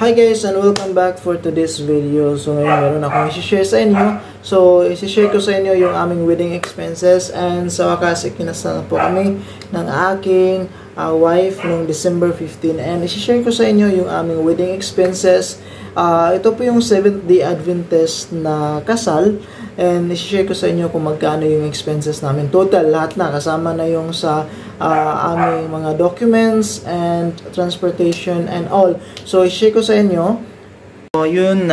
Hi guys and welcome back for today's video. So ngayon meron akong i-share sa inyo. So i-share ko sa inyo yung aming wedding expenses and sa wakas ikinasal na po kami ng aking wife noong December 15 and i-share ko sa inyo yung aming wedding expenses. Ito po yung 7th-day Adventist na kasal and i-share ko sa inyo kung magkano yung expenses namin. Total, lahat na. Kasama na yung sa aming mga documents and transportation and all. So i-share ko sa inyo. So yun,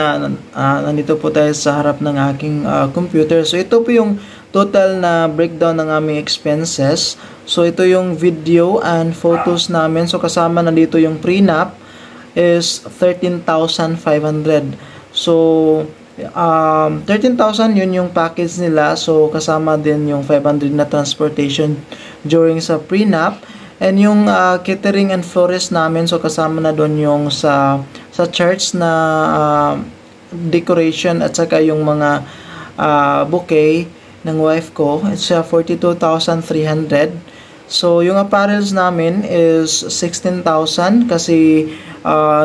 nandito po tayo sa harap ng aking computer. So ito po yung total na breakdown ng aming expenses. So ito yung video and photos namin. So kasama na dito yung prenup is 13,500. So 13,000 yun yung package nila. So kasama din yung 500 na transportation during sa prenup and yung catering and florist namin. So kasama na doon yung sa church na decoration at saka yung mga bouquet ng wife ko. It's 42,300. So yung apparels namin is 16,000 kasi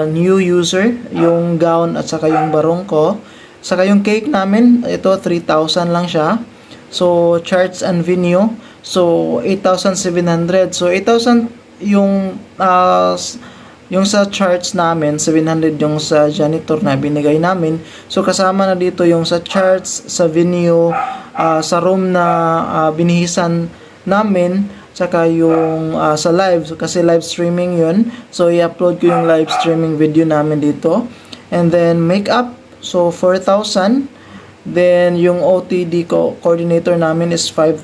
new user yung gown at saka yung barong ko. Saka yung cake namin, ito 3,000 lang siya. So charts and venue, so 8,700. So 8,000 yung sa charts namin, 700 yung sa janitor na binigay namin. So kasama na dito yung sa charts, sa venue, sa room na binihisan namin, saka yung sa live, so, kasi live streaming yun. So i-upload ko yung live streaming video namin dito. And then makeup, so 4,000. Then yung OTD coordinator namin is 5,000.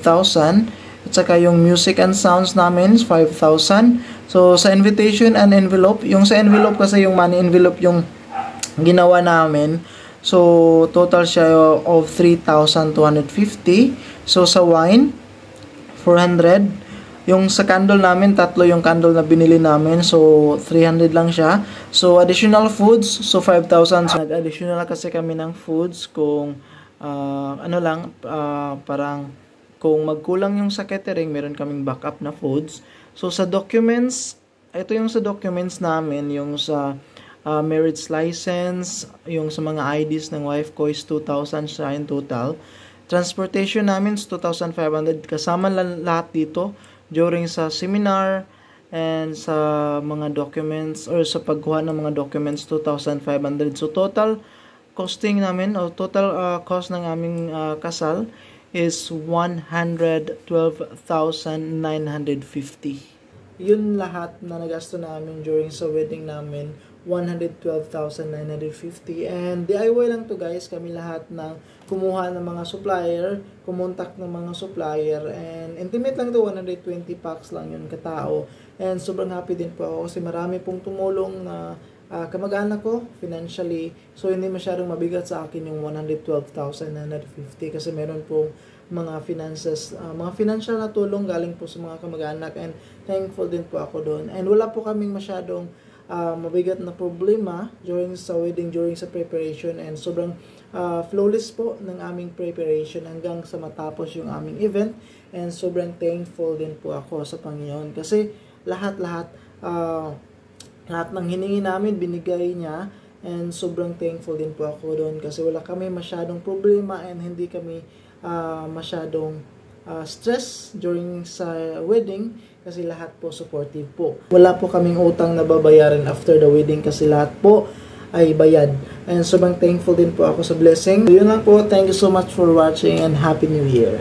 At saka yung music and sounds namin is 5,000. So sa invitation and envelope, yung sa envelope kasi yung money envelope yung ginawa namin. So total siya of 3,250. So sa wine 400. Yung sa candle namin, tatlo yung candle na binili namin. So, 300 lang siya. So, additional foods. So, 5,000. So, nag-additional kasi kami ng foods kung, parang kung magkulang yung sa catering, meron kaming backup na foods. So, sa documents, ito yung sa documents namin, yung sa marriage license, yung sa mga IDs ng wife ko is 2,000 siya in total. Transportation namin is 2,500. Kasama lahat dito during sa seminar and sa mga documents or sa pagkuha ng mga documents 2,500. So total costing namin o total cost ng aming kasal is 112,950. Yun lahat na nagasto namin during sa wedding namin, 112,950. And DIY lang to guys, kami lahat ng kumuha ng mga supplier, kumontak ng mga supplier, and intimate lang to, 120 packs lang yun katao. And sobrang happy din po ako kasi marami pong tumulong na kamag-anak ko financially. So hindi masyadong mabigat sa akin yung 112,950 kasi meron pong mga finances, mga financial na tulong galing po sa mga kamag-anak, and thankful din po ako doon. And wala po kaming masyadong mabigat na problema during sa wedding, during sa preparation, and sobrang flawless po ng aming preparation hanggang sa matapos yung aming event. And sobrang thankful din po ako sa Panginoon kasi lahat ng hiningi namin binigay niya, and sobrang thankful din po ako doon kasi wala kami masyadong problema and hindi kami masyadong stress during sa wedding kasi lahat po supportive po. Wala po kaming utang na babayaran after the wedding kasi lahat po ay bayad. And sobrang thankful din po ako sa blessing. So, yun lang po. Thank you so much for watching and Happy New Year.